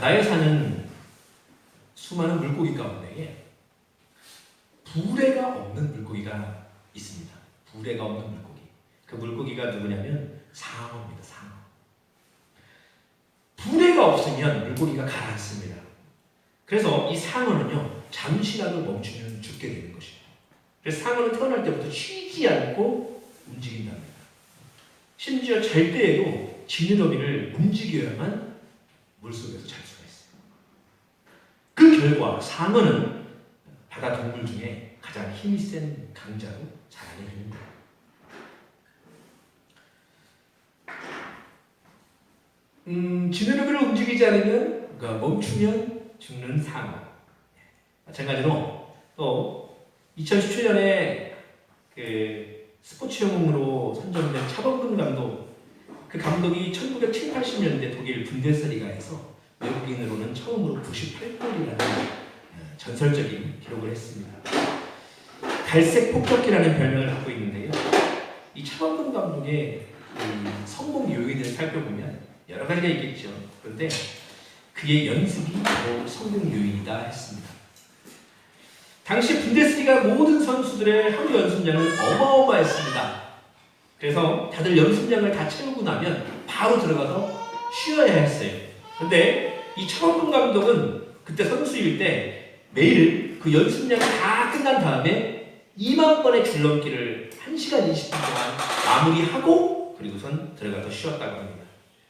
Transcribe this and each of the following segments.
바다에 사는 수많은 물고기 가운데에 부레가 없는 물고기가 있습니다. 부레가 없는 물고기. 그 물고기가 누구냐면 상어입니다. 상어. 부레가 없으면 물고기가 가라앉습니다. 그래서 이 상어는요, 잠시라도 멈추면 죽게 되는 것이에요. 그래서 상어는 태어날 때부터 쉬지 않고 움직인답니다. 심지어 잘 때에도 지느러미를 움직여야만 물속에서 잘 수가 있어요. 그 결과 상어는 바다 동물 중에 가장 힘이 센 강자로 자라게 되는 거예요. 지느러미를 움직이지 않으면, 그러니까 멈추면 죽는 상어. 마찬가지로 또 2017년에 그 스포츠 영웅으로 선정된 차범근 감독, 그 감독이 1970, 80년대 독일 분데스리가에서 외국인으로는 처음으로 98골이라는 전설적인 기록을 했습니다. 갈색 폭격기라는 별명을 갖고 있는데요. 이 차범근 감독의 성공 요인을 살펴보면 여러 가지가 있겠죠. 그런데 그의 연습이 바로 성공 요인이다 했습니다. 당시 분데스리가 모든 선수들의 하루 연습량은 어마어마했습니다. 그래서 다들 연습량을 다 채우고 나면 바로 들어가서 쉬어야 했어요. 그런데 이 차범근 감독은 그때 선수일 때 매일 그 연습량이 다 끝난 다음에 2만 번의 줄넘기를 1시간 20분 동안 마무리하고 그리고선 들어가서 쉬었다고 합니다.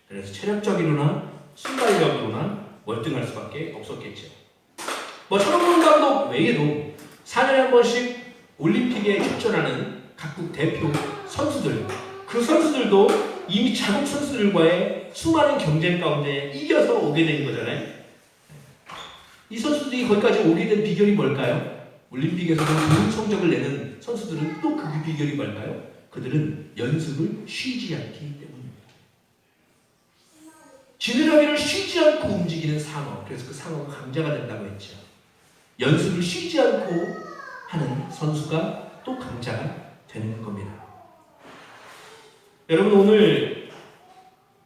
그래서 체력적으로나 순발력으로나 월등할 수밖에 없었겠죠. 차범근 감독 외에도 4년에 한 번씩 올림픽에 출전하는 각국 대표 선수들, 그 선수들도 이미 자국 선수들과의 수많은 경쟁 가운데 이겨서 오게 된 거잖아요. 이 선수들이 거기까지 오게 된 비결이 뭘까요? 올림픽에서도 좋은 성적을 내는 선수들은 또 그 비결이 뭘까요? 그들은 연습을 쉬지 않기 때문입니다. 지느러미를 쉬지 않고 움직이는 상어, 그래서 그 상어가 강자가 된다고 했죠. 연습을 쉬지 않고 하는 선수가 또 강자가 되는 겁니다. 여러분, 오늘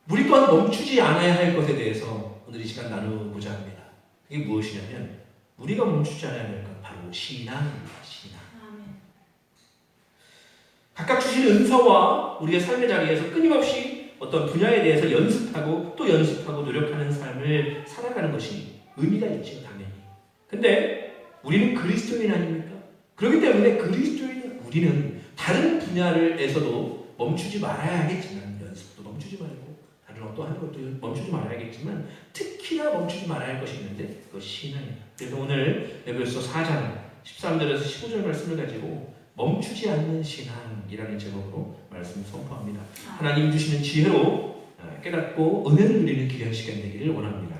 우리 또한 멈추지 않아야 할 것에 대해서 오늘 이 시간 나누고자 합니다. 그게 무엇이냐면 우리가 멈추지 않아야 할 것, 바로 신앙입니다. 신앙. 각각 주신 은사와 우리의 삶의 자리에서 끊임없이 어떤 분야에 대해서 연습하고 또 연습하고 노력하는 삶을 살아가는 것이 의미가 있죠, 당연히. 근데 우리는 그리스도인 아닙니까? 그렇기 때문에 그리스도인 우리는 다른 분야에서도 멈추지 말아야 하겠지만, 연습도 멈추지 말고 다른 어떠한 것도 멈추지 말아야겠지만 특히나 멈추지 말아야 할 것이 있는데 그것이 신앙이다. 그래서 오늘 에베소 4장 13절에서 15절 말씀을 가지고 멈추지 않는 신앙이라는 제목으로 말씀 선포합니다. 하나님 주시는 지혜로 깨닫고 은혜를 누리는 귀한 시간 되기를 원합니다.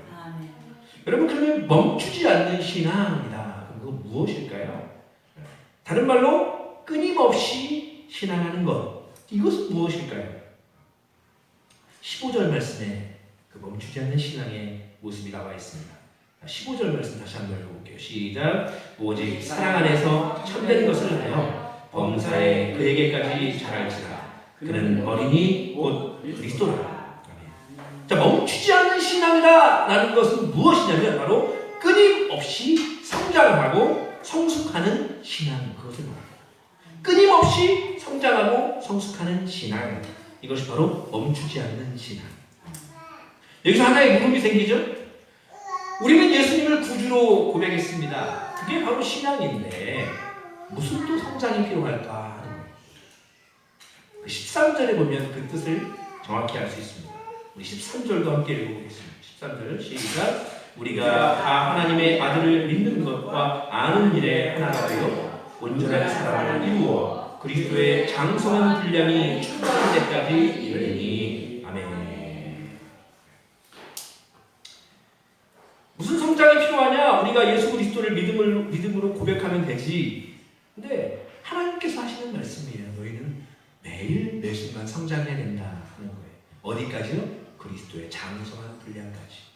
여러분, 그러면 멈추지 않는 신앙이다. 그럼 그건 무엇일까요? 다른 말로 끊임없이 신앙하는 것. 이것은 무엇일까요? 15절 말씀에 그 멈추지 않는 신앙의 모습이 나와 있습니다. 15절 말씀 다시 한번 읽어볼게요. 시작. 오직 사랑 안에서 참된 것을 하여 범사에 그에게까지 자랄지라. 그는 어린이 곧 그리스도라. 자, 멈추지 않는 신앙이라는 것은 무엇이냐면 바로 끊임없이 성장하고 성숙하는 신앙, 그것을 말합니다. 끊임없이 성장하고 성숙하는 신앙, 이것이 바로 멈추지 않는 신앙. 여기서 하나의 물음이 생기죠? 우리는 예수님을 구주로 고백했습니다. 그게 바로 신앙인데 무슨 또 성장이 필요할까 하는 거예요. 13절에 보면 그 뜻을 정확히 알 수 있습니다. 우리 13절도 함께 읽어보겠습니다. 13절 시작. 우리가 다 하나님의 아들을 믿는 것과 아는 일에 하나가 되어 온전한 사랑을 이루어 그리스도의 장성한 분량이 충만한 데까지 이르리니. 아멘. 무슨 성장이 필요하냐? 우리가 예수 그리스도를 믿음으로 고백하면 되지. 근데 하나님께서 하시는 말씀이에요. 너희는 매일 매 순간 성장해야 된다 하는 거예요. 어디까지요? 그리스도의 장성한 분량까지.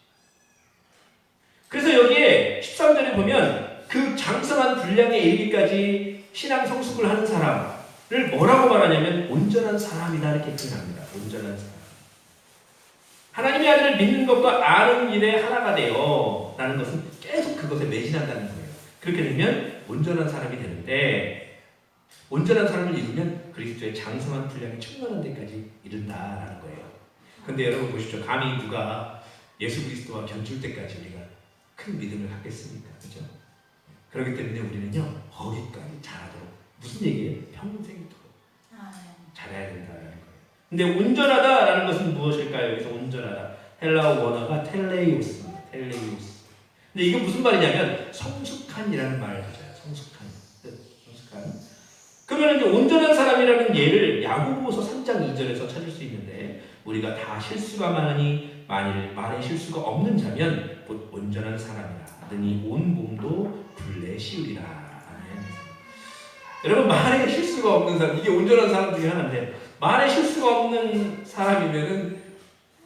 그래서 여기에 13절에 보면 그 장성한 분량에 이르기까지 신앙 성숙을 하는 사람을 뭐라고 말하냐면 온전한 사람이다 이렇게 표현합니다. 온전한 사람. 하나님의 아들을 믿는 것과 아는 일에 하나가 되어 라는 것은 계속 그것에 매진한다는 거예요. 그렇게 되면 온전한 사람이 되는데 온전한 사람을 이루면 그리스도의 장성한 분량이 충만한 데까지 이른다라는 거예요. 근데 여러분 보십시오. 감히 누가 예수 그리스도와 견줄 때까지 우리가 큰 믿음을 갖겠습니까? 그죠? 그렇기 때문에 우리는요 거기까지 잘하도록 무슨 얘기예요? 평생토록 잘해야 된다라는 거예요. 근데 온전하다라는 것은 무엇일까요? 여기서 온전하다. 헬라어 원어가 텔레이오스입니다. 텔레이오스. 근데 이게 무슨 말이냐면 성숙한이라는 말을 가져요. 성숙한. 성숙한. 그러면 이제 온전한 사람이라는 예를 야고보서 3장 2절에서 찾을 수 있는데 우리가 다 실수가 많으니 만일 말에 실수가 없는 자면 곧 온전한 사람이라 하더니 온 몸도 불내 씌우리라. 아멘. 여러분 말에 실수가 없는 사람 이게 온전한 사람 중에 하나인데 말에 실수가 없는 사람이면은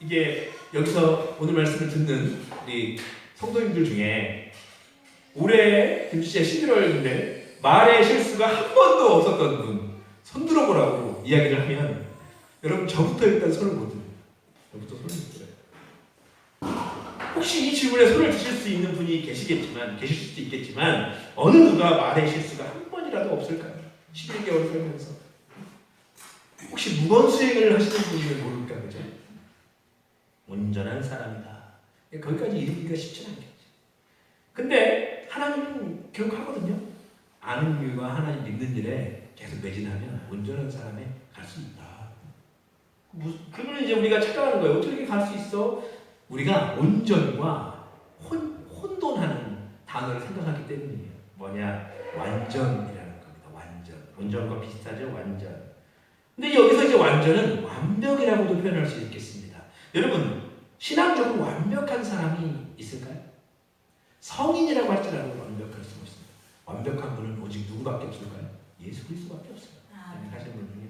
이게 여기서 오늘 말씀을 듣는 우리 성도님들 중에 올해 김씨의 11월인데 말에 실수가 한 번도 없었던 분 손 들어보라고 이야기를 하면 여러분 저부터 일단 손을 못 들어요. 저부터 손을 못 들어요. 혹시 이 질문에 손을 드실 수 있는 분이 계실 수도 있겠지만 어느 누가 말에 실수가 한 번이라도 없을까요? 11개월 살면서 혹시 무건 수행을 하시는 분이면 모를까 그죠? 온전한 사람이다. 거기까지 이르기가 쉽지 않겠죠. 근데 하나님은 기억하거든요. 아는 일과 하나님 믿는 일에 계속 매진하면 온전한 사람에 갈 수 있다. 그러면 이제 우리가 착각하는 거예요. 어떻게 갈 수 있어? 우리가 온전과 혼돈하는 단어를 생각하기 때문이에요. 뭐냐? 완전이라는 겁니다. 완전. 온전과 비슷하죠? 완전. 근데 여기서 이제 완전은 완벽이라고도 표현할 수 있겠습니다. 여러분, 신앙적으로 완벽한 사람이 있을까요? 성인이라고 할지라도 완벽할 수가 있습니다. 완벽한 분은 오직 누구밖에 없을까요? 예수 그리스도밖에 없어요. 하시는 분 중에.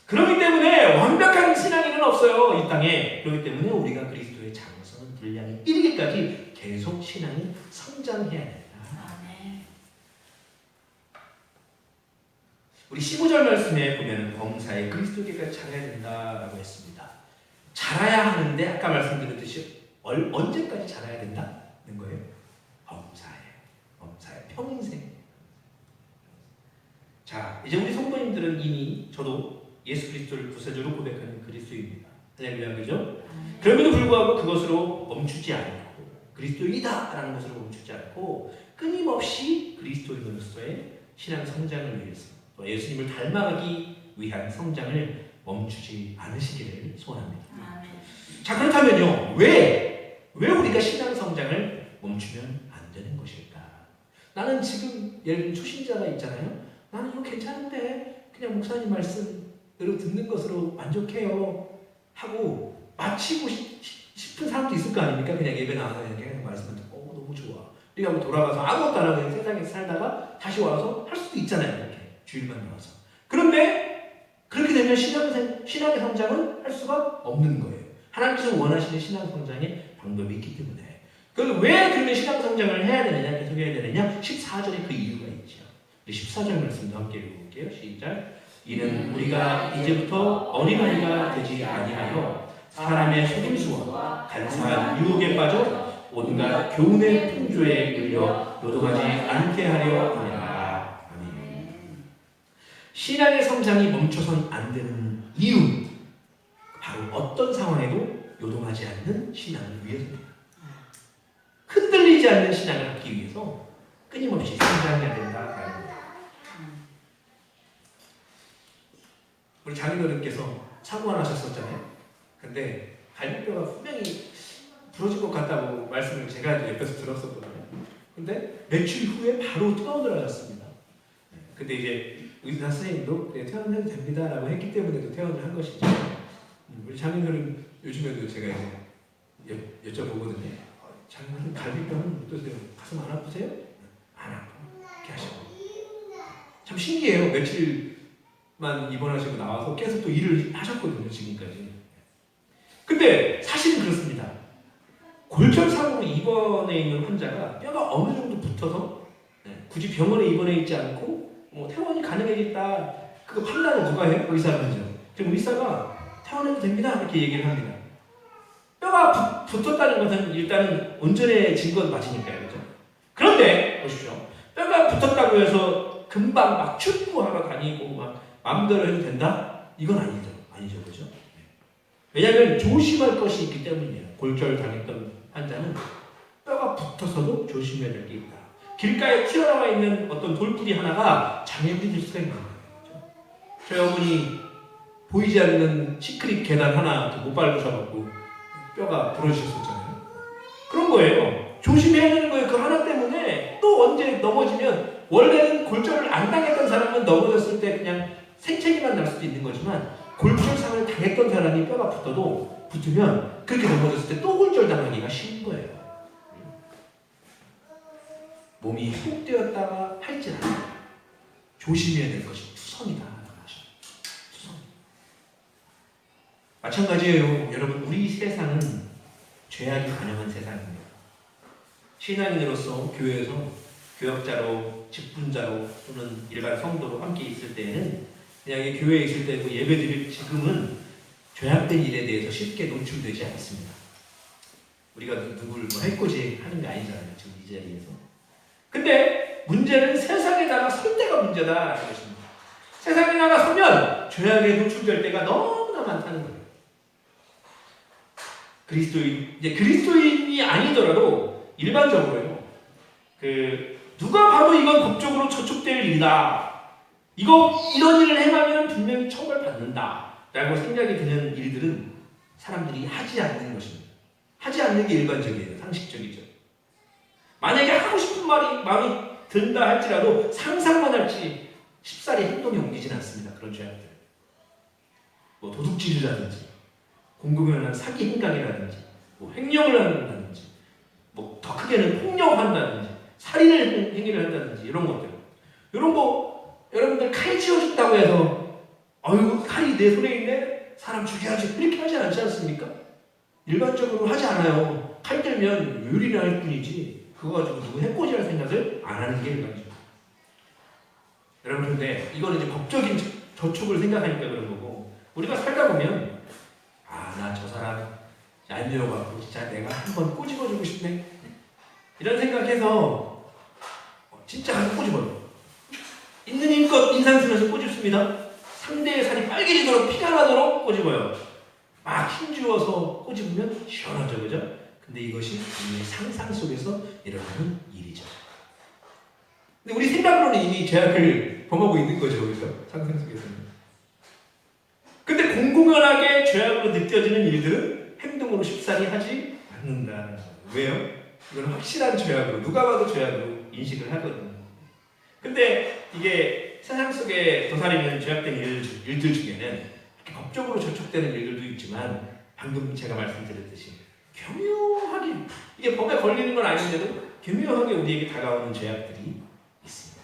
그렇기 때문에 완벽한 신앙인은 없어요. 이 땅에. 그렇기 때문에 우리가 그리스도의 장성한 분량이 이르기까지 계속 신앙이 성장해야 된다. 우리 15절 말씀에 보면 범사에 그리스도께까지 자라야 된다라고 했습니다. 자라야 하는데 아까 말씀드렸듯이 언제까지 자라야 된다는 거예요? 범사에 평생. 자, 이제 우리 성도님들은 이미 저도 예수 그리스도를 구세주로 고백하는 그리스도입니다. 할렐루야, 그죠? 그럼에도 불구하고 그것으로 멈추지 않고 그리스도이다라는 것으로 멈추지 않고 끊임없이 그리스도인으로서의 신앙 성장을 위해서 또 예수님을 닮아가기 위한 성장을 멈추지 않으시기를 소원합니다. 자, 그렇다면요, 왜 우리가 신앙 성장을 멈추면 안 되는 것일까? 나는 지금 예를 들면 초신자가 있잖아요. 나는 이거 괜찮은데 그냥 목사님 말씀대로 듣는 것으로 만족해요 하고 마치고 싶은 사람도 있을 거 아닙니까? 그냥 예배 나와서 그냥 말씀을 듣고 너무 좋아. 우리가 돌아가서 아무것도 안 하고 세상에서 살다가 다시 와서 할 수도 있잖아요. 이렇게 주일만 나와서. 그런데 그렇게 되면 신앙의 성장은 할 수가 없는 거예요. 하나님께서 원하시는 신앙 성장의 방법이 있기 때문에. 왜 그러면 신앙 성장을 해야 되느냐, 계속 해야 되느냐? 14절에 그 이유가 있죠. 14절 말씀도 함께 읽어볼게요. 시작. 이는 우리가 이제부터 어린아이가 되지 아니하여 사람의 속임수와 간사한 유혹에 빠져 온갖 교훈의 풍조에 끌려 요동하지 않게 하려 함이라. 아멘. 신앙의 성장이 멈춰선 안 되는 이유, 바로 어떤 상황에도 요동하지 않는 신앙을 위해서입니다. 흔들리지 않는 신앙을 갖기 위해서 끊임없이 성장해야 된다라는 거예요. 우리 장인어른께서 사고가 나셨었잖아요. 근데 갈비뼈가 분명히 부러질 것 같다고 말씀을 제가 옆에서 들었었거든요. 근데 며칠 후에 바로 퇴원을 하셨습니다. 근데 이제 의사 선생님도 퇴원해도 됩니다라고 했기 때문에 퇴원을 한 것이죠. 우리 장인어른 요즘에도 제가 이제 여쭤보거든요. 장인어른 갈비뼈는 어떠세요? 가슴 안 아프세요? 안 아파요. 이렇게 하시고. 참 신기해요. 며칠만 입원하시고 나와서 계속 또 일을 하셨거든요. 지금까지. 근데 사실은 그렇습니다. 골절상으로 입원해 있는 환자가 뼈가 어느 정도 붙어서 굳이 병원에 입원해 있지 않고 퇴원이 가능해졌다. 그 판단을 누가 해요? 의사가 하죠. 그럼 의사가 퇴원해도 됩니다. 이렇게 얘기를 합니다. 뼈가 붙었다는 것은 일단은 온전해진 건 맞으니까요. 그죠? 그런데 보십시오. 뼈가 붙었다고 해서 금방 막 축구하러 다니고 막 마음대로 해도 된다? 이건 아니죠. 아니죠. 그죠? 왜냐하면 조심할 것이 있기 때문이에요. 골절 당했던 환자는 뼈가 붙어서도 조심해야 될 게 있다. 길가에 튀어나와 있는 어떤 돌뿌리 하나가 장애물이 될 수가 있는 거예요. 그렇죠? 저희 어머니 보이지 않는 시크릿 계단 하나 못 밟으셔갖고 뼈가 부러지셨었잖아요. 그런 거예요. 조심해야 되는 거예요. 그 하나 때문에 또 언제 넘어지면, 원래는 골절을 안 당했던 사람은 넘어졌을 때 그냥 생채기만 날 수도 있는 거지만, 골절상을 당했던 사람이 뼈가 붙으면 그렇게 넘어졌을 때 또 골절 당하기가 쉬운 거예요. 몸이 회복되었다가 할지라도 조심해야 될 것이 투성이다. 투성. 마찬가지예요. 여러분, 우리 세상은 죄악이 관영한 세상입니다. 신앙인으로서 교회에서 교역자로, 직분자로 또는 일반 성도로 함께 있을 때에는, 그냥 교회에 있을 때 예배드릴 지금은 죄악된 일에 대해서 쉽게 노출되지 않습니다. 우리가 누구를 뭐 해코지 하는 게 아니잖아요. 지금 이 자리에서. 근데 문제는 세상에 나가설 때가 문제다라는 것입니다. 세상에 나가서면 죄악에 노출될 때가 너무나 많다는 거예요. 그리스도인이 아니더라도 일반적으로요. 누가 봐도 이건 법적으로 저촉될 일이다. 이런 일을 행하면 분명히 처벌받는다. 라고 생각이 드는 일들은 사람들이 하지 않는 것입니다. 하지 않는 게 일반적이에요. 상식적이죠. 만약에 하고 싶은 마음이 든다 할지라도 상상만 할지 쉽사리 행동에 옮기진 않습니다. 그런 죄악들. 뭐 도둑질이라든지, 공공연한 사기 행각이라든지, 뭐 횡령을 한다든지, 뭐 더 크게는 폭력한다든지, 살인을 행위를 한다든지, 이런 것들. 이런 거 여러분들 칼 쥐어준다고 해서 아이고 칼이 내 손에 있네? 사람 죽여야지. 이렇게 하지 않지 않습니까? 일반적으로 하지 않아요. 칼 들면 요리나 할 뿐이지 그거 가지고 누구 해코지할 생각을 안 하는 게 일반적이에요. 여러분, 그런데 이거는 이제 법적인 저촉을 생각하니까 그런 거고, 우리가 살다 보면 나 저 사람 안 되어갖고 진짜 내가 한번 꼬집어주고 싶네, 이런 생각해서 진짜 가서 꼬집어요. 있는 힘껏 인상 쓰면서 꼬집습니다. 상대의 살이 빨개지도록 피가 나도록 꼬집어요. 막 힘주어서 꼬집으면 시원하죠. 그죠? 근데 이것이 우리의 상상 속에서 일어나는 일이죠. 근데 우리 생각으로는 이미 죄악을 범하고 있는 거죠. 그죠? 상상 속에서는. 근데 공공연하게 죄악으로 느껴지는 일들은 행동으로 쉽사리 하지 않는다는 거예요. 왜요? 이건 확실한 죄악으로, 누가 봐도 죄악으로 인식을 하거든요. 근데 이게 세상 속에 도사리는 죄악된 일들 중에는 법적으로 저촉되는 일들도 있지만, 방금 제가 말씀드렸듯이 교묘하게, 이게 법에 걸리는 건 아닌데도 교묘하게 우리에게 다가오는 죄악들이 있습니다.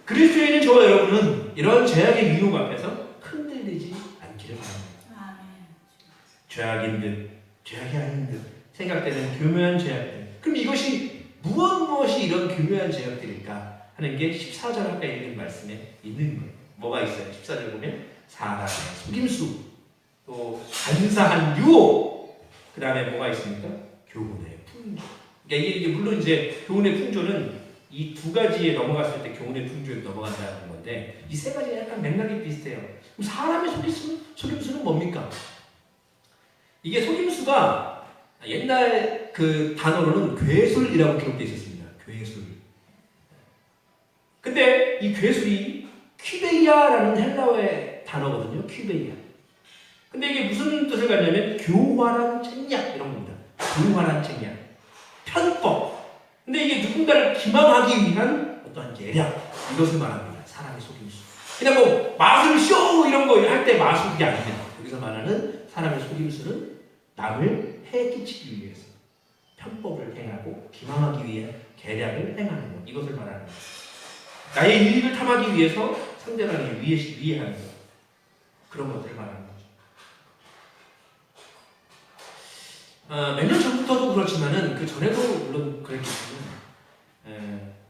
그리스도인인 저와 여러분은 이런 죄악의 유혹 앞에서 흔들리지 않기를 바랍니다. 죄악인 듯, 죄악이 아닌 듯 생각되는 교묘한 죄악들. 그럼 이것이 무엇이 이런 교묘한 죄악들일까 하는 게 14절 아까 읽은 말씀에 있는 거예요. 뭐가 있어요? 14절 보면 사람의 속임수, 또 간사한 유혹, 그 다음에 뭐가 있습니까? 교훈의 풍조. 그러니까 이게 물론 이제 교훈의 풍조는 이 두 가지에 넘어갔을 때 교훈의 풍조에 넘어간다는 건데, 이 세 가지가 약간 맥락이 비슷해요. 그럼 사람의 속임수는 뭡니까? 이게 속임수가 옛날 그 단어로는 괴술이라고 기록되어 있었습니다. 괴술. 근데 이 괴술이 퀴베이아라는 헬라어의 단어거든요. 퀴베이아. 근데 이게 무슨 뜻을 갖냐면 교활한 책략 이런 겁니다. 교활한 책략, 편법. 근데 이게 누군가를 기망하기 위한 어떠한 예략, 이것을 말합니다. 사람의 속임수. 그냥 뭐 마술쇼 이런 거 할 때 마술이 아닙니다. 여기서 말하는 사람의 속임수는 남을 해 끼치기 위해서 편법을 행하고 기망하기 위해 계략을 행하는 것, 이것을 말하는 것. 나의 이익을 탐하기 위해서 상대방을 위해하는 것, 그런 것들을 말하는 거죠. 몇 년 전부터도 그렇지만은 그 전에도 물론 그랬겠지만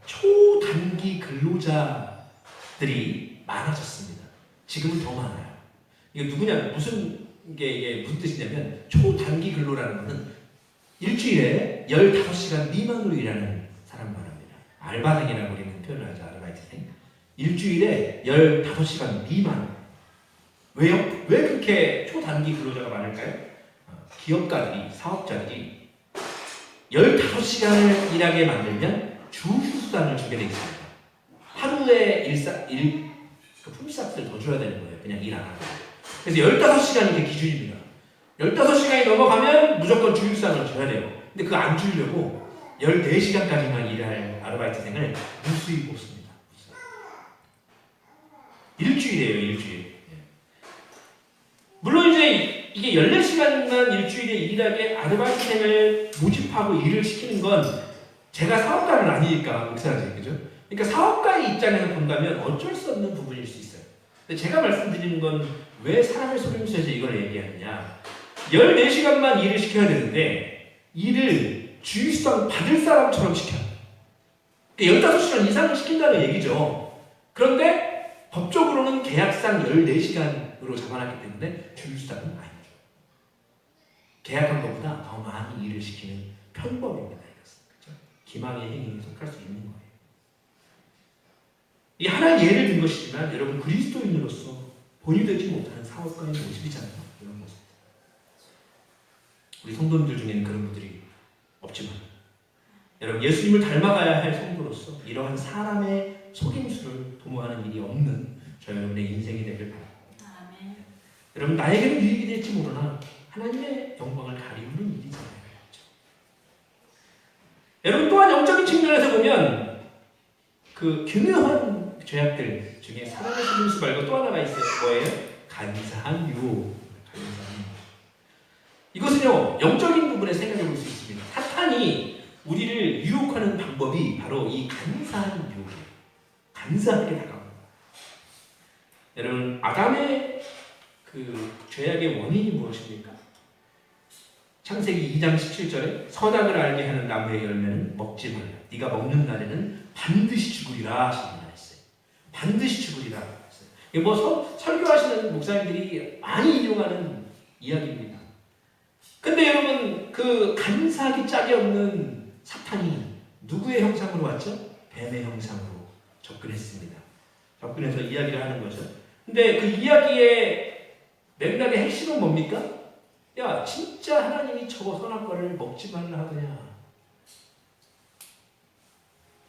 초단기 근로자들이 많아졌습니다. 지금은 더 많아요. 이게 누구냐, 이게 무슨 뜻이냐면 초단기 근로라는 것은 일주일에 15시간 미만으로 일하는 사람 말합니다. 알바생이라고 우리는 표현을 하죠. 아르바이트생. 일주일에 15시간 미만. 왜요? 왜 그렇게 초단기 근로자가 많을까요? 기업가들이, 사업자들이 15시간을 일하게 만들면 주휴수당을 주게 되어 있습니다. 하루에 품삯을 더 줘야 되는 거예요. 그냥 일 안 하고. 그래서 15시간이 이게 기준입니다. 15시간이 넘어가면 무조건 주휴수당을 줘야 돼요. 근데 그거 안 주려고 14시간까지만 일할 아르바이트생을 무수히 뽑습니다. 일주일이에요, 일주일. 물론 이제 이게 14시간만 일주일에 일하게 아르바이트생을 모집하고 일을 시키는 건 제가 사업가는 아니니까 목사지, 그죠? 그러니까 사업가의 입장에서 본다면 어쩔 수 없는 부분일 수 있어요. 근데 제가 말씀드리는 건 왜 사람을 속이면서 이걸 얘기하느냐? 14시간만 일을 시켜야 되는데 일을 주휴수당 받을 사람처럼 시켜요. 15시간 이상을 시킨다는 얘기죠. 그런데 법적으로는 계약상 14시간으로 잡아놨기 때문에 주휴수당은 아니죠. 계약한 것보다 더 많이 일을 시키는 편법입니다. 그렇죠? 기망의 행위에 속할 수 있는 거예요. 이 하나의 예를 든 것이지만 여러분 그리스도인으로서 본이 되지 못하는 사업가의 모습이잖아요. 이런 모습. 우리 성도님들 중에는 그런 분들이 없지만 여러분 예수님을 닮아가야 할 성도로서 이러한 사람의 속임수를 도모하는 일이 없는 저 여러분의 인생이 되길 바랍니다. 아멘. 여러분 나에게는 유익이 될지 모르나 하나님의 영광을 가리우는 일이잖아요. 그렇죠? 여러분 또한 영적인 측면에서 보면 그 교묘한 죄악들 중에 사람의 속임수 말고 또 하나가 있어요. 뭐예요? 간사한 유혹. 이것은요 영적인 부분에 생각해 볼 수 있습니다. 사탄이 우리를 유혹하는 방법이 바로 이 간사한 유혹이에요. 간사하게 다가옵니다. 여러분 아담의 그 죄악의 원인이 무엇입니까? 창세기 2장 17절에 선악을 알게 하는 나무의 열매는 먹지 말라. 네가 먹는 날에는 반드시 죽으리라 하시니라 했어요. 반드시 죽으리라 했어요. 이게 뭐 설교하시는 목사님들이 많이 인용하는 이야기입니다. 근데 여러분 그 간사하기 짝이 없는 사탄이 누구의 형상으로 왔죠? 뱀의 형상으로 접근했습니다. 접근해서 이야기를 하는 거죠. 근데 그 이야기의 맥락의 핵심은 뭡니까? 야 진짜 하나님이 저거 선악과를 먹지 말라 하더냐.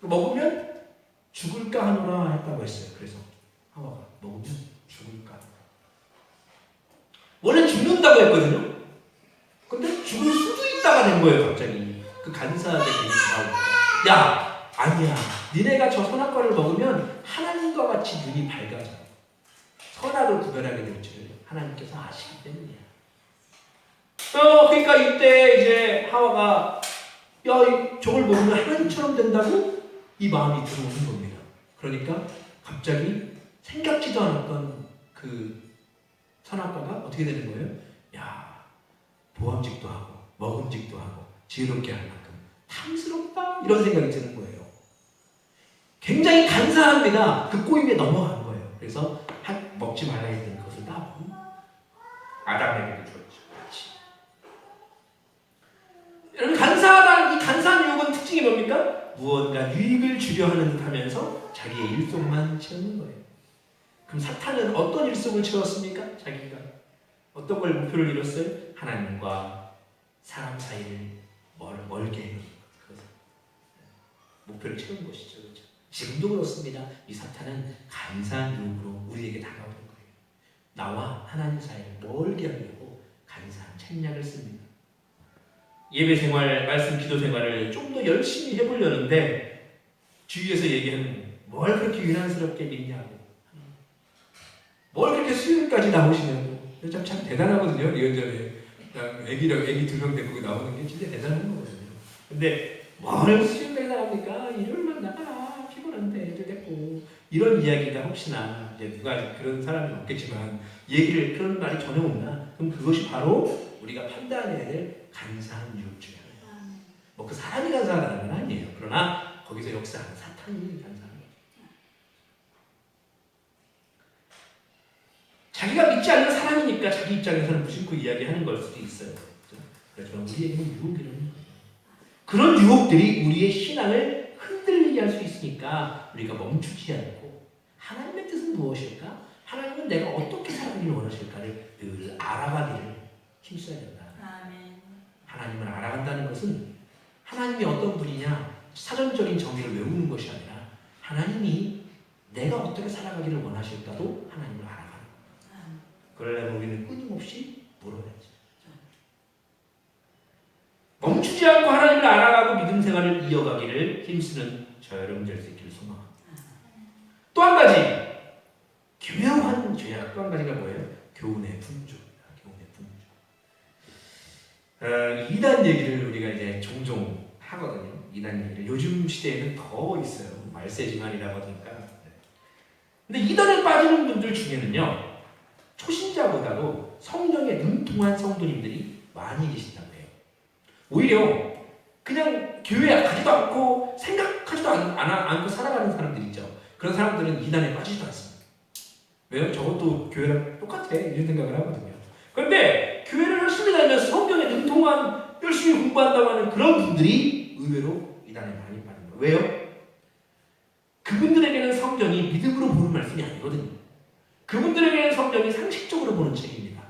먹으면 죽을까 하노라 했다고 했어요. 그래서 하와가 먹으면 죽을까. 원래 죽는다고 했거든요. 근데 죽을 수도 있다가 된 거예요. 갑자기 그 간사하게 나오고 야 아니야 니네가 저 선악과를 먹으면 하나님과 같이 눈이 밝아져. 선악을 구별하게 될 줄을 하나님께서 아시기 때문이야. 그러니까 이때 이제 하와가 야 저걸 먹으면 하나님처럼 된다고 이 마음이 들어오는 겁니다. 그러니까 갑자기 생각지도 않았던 그 선악과가 어떻게 되는 거예요? 야 보암직도 하고 먹음직도 하고 지혜롭게 할 만큼 탐스럽다 이런 생각이 드는 거예요. 굉장히 간사합니다. 그 꼬임에 넘어간 거예요. 그래서 먹지 말라 했던 것을 따본 아담에게도 줬죠. 여러분 간사하다는 이 간사한 유혹은 특징이 뭡니까? 무언가 유익을 주려 하는 듯 하면서 자기의 일속만 채우는 거예요. 그럼 사탄은 어떤 일속을 채웠습니까? 자기가 어떤 걸 목표를 이뤘어요? 하나님과 사람 사이를 멀게 해놓은 것. 목표를 채운 것이죠. 그렇죠? 지금도 그렇습니다. 이 사탄은 간사한 유혹으로 우리에게 다가오는 거예요. 나와 하나님 사이를 멀게 하려고 간사한 책략을 씁니다. 예배 생활, 말씀 기도 생활을 좀 더 열심히 해보려는데 주위에서 얘기하는 뭘 그렇게 유난스럽게 믿냐고, 뭘 그렇게 수요일까지 나오시냐고. 참 대단하거든요. 예전에 애기 2명 데리고 나오는 게 진짜 대단한 거거든요. 근데 뭘 수요일까지 나옵니까? 일요일만 나가라. 피곤한데 애들 데리고. 이런 이야기가 혹시나 이제 누가 그런 사람이 없겠지만 얘기를 그런 말이 전혀 없나? 그럼 그것이 바로 우리가 판단해야 될 간사한 유혹 중에 하나예요. 뭐 그 사람이 간사하다는 건 아니에요. 그러나 거기서 역사하는 사탄이 간사한 거죠. 자기가 믿지 않는 사람이 성경이니까 자기 입장에서는 무심코 이야기하는 걸 수도 있어요. 그렇지만 우리에게는 유혹이라는 거예요. 그런 유혹들이 우리의 신앙을 흔들리게 할 수 있으니까 우리가 멈추지 않고 하나님의 뜻은 무엇일까? 하나님은 내가 어떻게 살아가기를 원하실까를 늘 알아가기를 힘써야 된다. 아멘. 하나님을 알아간다는 것은 하나님이 어떤 분이냐 사전적인 정의를 외우는 것이 아니라 하나님이 내가 어떻게 살아가기를 원하실까도 하나님을 알아가는 거예요. 그러려면 우리는 끊임없이 물어야지. 멈추지 않고 하나님을 알아가고 믿음 생활을 이어가기를 힘쓰는 저 여러분 될 수 있기를 소망합니다. 또 한 가지 교묘한 죄악, 또 한 가지가 뭐예요? 교훈의 풍조입니다. 교훈의 풍조. 이단 얘기를 우리가 이제 종종 하거든요. 이단 얘기를 요즘 시대에는 더 있어요. 말세지만이라고 하니까. 근데 이단에 빠지는 분들 중에는요, 초신자보다도 성령에 능통한 성도님들이 많이 계신다고 해요. 오히려 그냥 교회에 가지도 않고 생각하지도 않고 살아가는 사람들 있죠. 그런 사람들은 이단에 빠지지도 않습니다. 왜요? 저것도 교회랑 똑같아 이런 생각을 하거든요. 그런데 교회를 열심히 다니면서 성경에 능통한 열심히 공부한다고 하는 그런 분들이 의외로 이단에 많이 빠진 거예요. 왜요? 그분들에게는 성경이 믿음으로 보는 말씀이 아니거든요. 그분들에게는 성경이 상식적으로 보는 책입니다.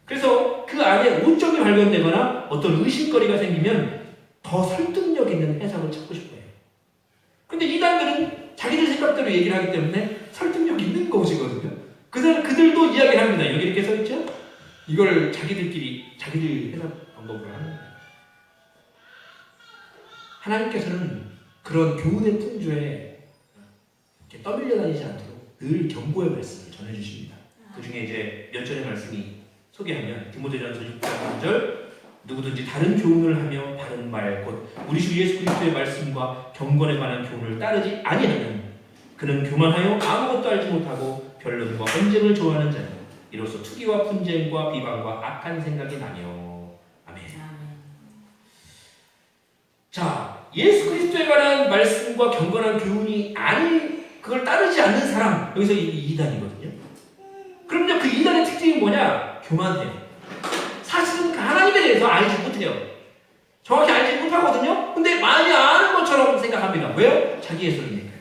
그래서 그 안에 오점이 발견되거나 어떤 의심거리가 생기면 더 설득력 있는 해석을 찾고 싶어요. 근데 이단들은 자기들 생각대로 얘기를 하기 때문에 설득력 있는 것이거든요. 그들도 이야기를 합니다. 여기 이렇게 써있죠? 이걸 자기들 해석 방법으로 하는 거예요. 하나님께서는 그런 교훈의 풍조에 이렇게 떠밀려 다니지 않도록 늘 경고의 말씀을 전해주십니다. 그 중에 이제 몇 절의 말씀이 소개하면 디모데전서 6장 3절 누구든지 다른 교훈을 하며 바른 말 곧 우리 주 예수 그리스도의 말씀과 경건에 관한 교훈을 따르지 아니하면 그는 교만하여 아무것도 알지 못하고 변론과 언쟁을 좋아하는 자니 이로써 투기와 분쟁과 비방과 악한 생각이 나며. 아멘. 자, 예수 그리스도에 관한 말씀과 경건한 교훈이 그걸 따르지 않는 사람, 여기서 이단이거든요. 그럼요, 그 이단의 특징이 뭐냐? 교만해요. 사실은 그 하나님에 대해서 알지 못해요. 정확히 알지 못하거든요. 근데 많이 아는 것처럼 생각합니다. 왜요? 자기 예술이니까.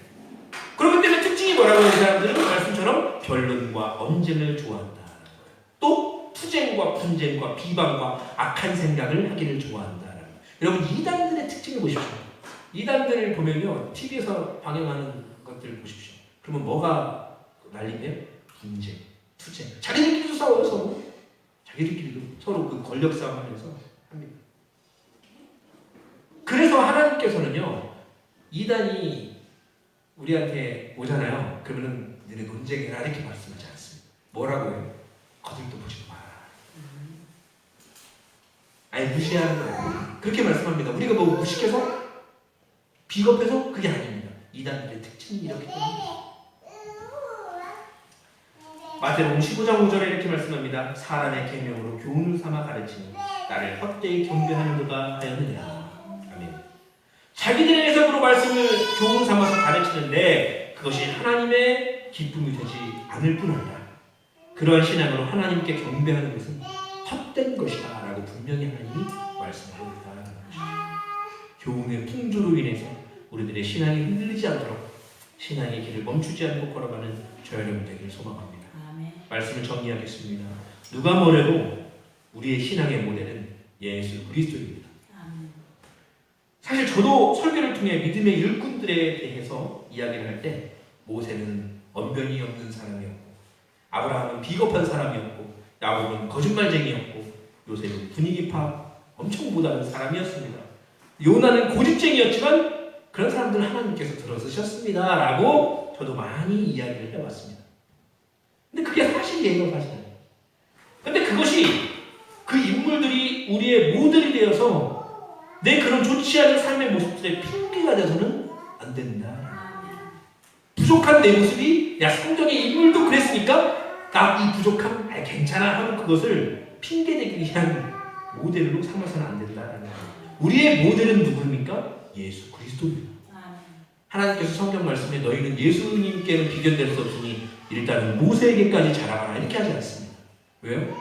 그렇기 때문에 특징이 뭐라고요? 이 사람들은 말씀처럼 변론과 언쟁을 좋아한다. 또 투쟁과 분쟁과 비방과 악한 생각을 하기를 좋아한다. 여러분, 이단들의 특징을 보십시오. 이단들을 보면요, TV에서 방영하는 것들을 보십시오. 그러면 뭐가 난리네요? 분쟁, 투쟁. 자기들끼리도 싸워요, 서로. 자기들끼리도 서로 그 권력 싸움하면서 합니다. 그래서 하나님께서는요, 이단이 우리한테 오잖아요. 그러면은 너네 논쟁해라 이렇게 말씀하지 않습니다. 뭐라고 해요? 거들떠 보지도 마라. 아예 무시하는 거예요. 그렇게 말씀합니다. 우리가 뭐 무식해서 비겁해서 그게 아닙니다. 이단들의 특징이 이렇기 때문에. 마태복음 15장 5절에 이렇게 말씀합니다. 사람의 계명으로 교훈을 삼아 가르치니 나를 헛되이 경배하는 도가 하였느냐. 아멘. 자기들의 해석으로 말씀을 교훈 삼아서 가르치는데 그것이 하나님의 기쁨이 되지 않을 뿐 아니라 그러한 신앙으로 하나님께 경배하는 것은 헛된 것이다 라고 분명히 하나님이 말씀하고 있다는 것입니다. 교훈의 풍조로 인해서 우리들의 신앙이 흔들리지 않도록 신앙의 길을 멈추지 않고 걸어가는 저 여러분 되기를 소망합니다. 말씀을 정리하겠습니다. 누가 뭐래도 우리의 신앙의 모델은 예수 그리스도입니다. 사실 저도 설교를 통해 믿음의 일꾼들에 대해서 이야기를 할 때 모세는 언변이 없는 사람이었고 아브라함은 비겁한 사람이었고 야곱은 거짓말쟁이였고 요셉은 분위기 파악 엄청 못하는 사람이었습니다. 요나는 고집쟁이였지만 그런 사람들은 하나님께서 들어서셨습니다 라고 저도 많이 이야기를 해왔습니다. 근데 그게 사실이에요, 사실은. 근데 그것이 그 인물들이 우리의 모델이 되어서 내 그런 좋지 않은 삶의 모습들의 핑계가 돼서는 안 된다. 부족한 내 모습이 성경의 인물도 그랬으니까 나 이 부족함 괜찮아 하는 그것을 핑계대기 위한 모델로 삼아서는 안 된다라는 거예요. 우리의 모델은 누구입니까? 예수 그리스도입니다. 하나님께서 성경 말씀에 너희는 예수님께는 비견될 수 없으니 일단은 모세에게까지 자라가라 이렇게 하지 않습니다. 왜요?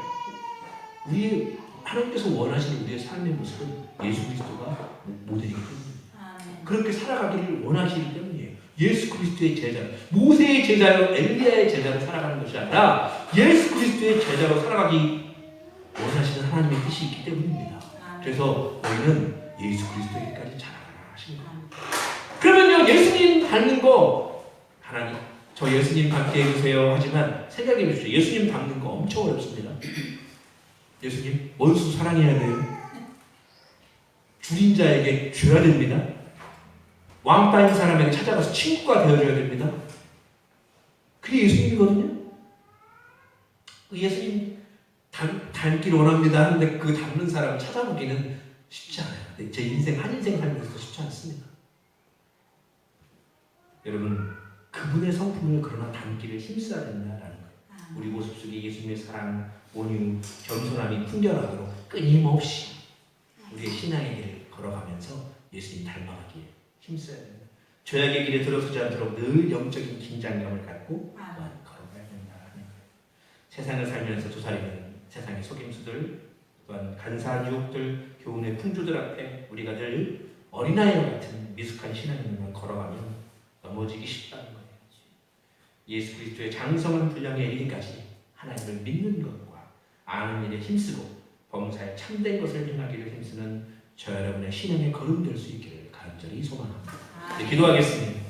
우리 하나님께서 원하시는 우리의 삶의 모습은 예수 그리스도가 모델이기 때문에 그렇게 살아가기를 원하시기 때문이에요. 예수 그리스도의 제자, 모세의 제자로 엘리야의 제자로 살아가는 것이 아니라 예수 그리스도의 제자로 살아가기 원하시는 하나님의 뜻이 있기 때문입니다. 그래서 우리는 예수 그리스도에게까지 자라가라 하시는 거예요. 그러면요, 예수님 닮는 거 하나님 저 예수님 닮게 해주세요 하지만 생각해 보십시오. 예수님 닮는 거 엄청 어렵습니다. 예수님 원수 사랑해야 돼요. 줄인 자에게 줘야 됩니다. 왕따인 사람에게 찾아가서 친구가 되어줘야 됩니다. 그게 예수님이거든요. 그 예수님 닮기를 원합니다 하는데 그 닮는 사람을 찾아보기는 쉽지 않아요. 제 인생 한 인생 살면서도 쉽지 않습니다. 여러분 그분의 성품을 그러나 닮기를 힘써야 된다라는 거예요. 우리 모습 속에 예수님의 사랑, 온유, 겸손함이 풍겨나도록 끊임없이 우리의 신앙의 길을 걸어가면서 예수님 닮아가기에 힘써야 됩니다. 죄악의 길에 들어서지 않도록 늘 영적인 긴장감을 갖고 걸어가야 된다는 거예요. 세상을 살면서 도사리는 세상의 속임수들, 또한 간사한 유혹들, 교훈의 풍조들 앞에 우리가 늘 어린아이와 같은 미숙한 신앙인만 걸어가면 넘어지기 쉽다는 거예요. 예수 그리스도의 장성한 분량에 이르기까지 하나님을 믿는 것과 아는 일에 힘쓰고 범사에 참된 것을 행하기를 힘쓰는 저 여러분의 신앙의 걸음 될 수 있기를 간절히 소망합니다. 기도하겠습니다.